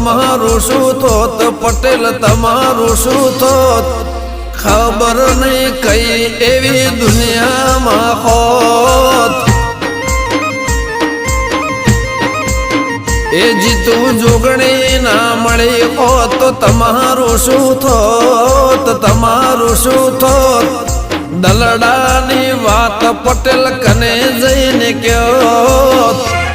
તમારું શું થોત પટેલ તમારું શું થોત ખબર નહીં કઈ એવી દુનિયામાં હોત એ જીતું જોગણી ના મળી હોત તો તમારું શું થોત તમારું શું થોત દલડાની વાત પટેલ કને જઈને કયો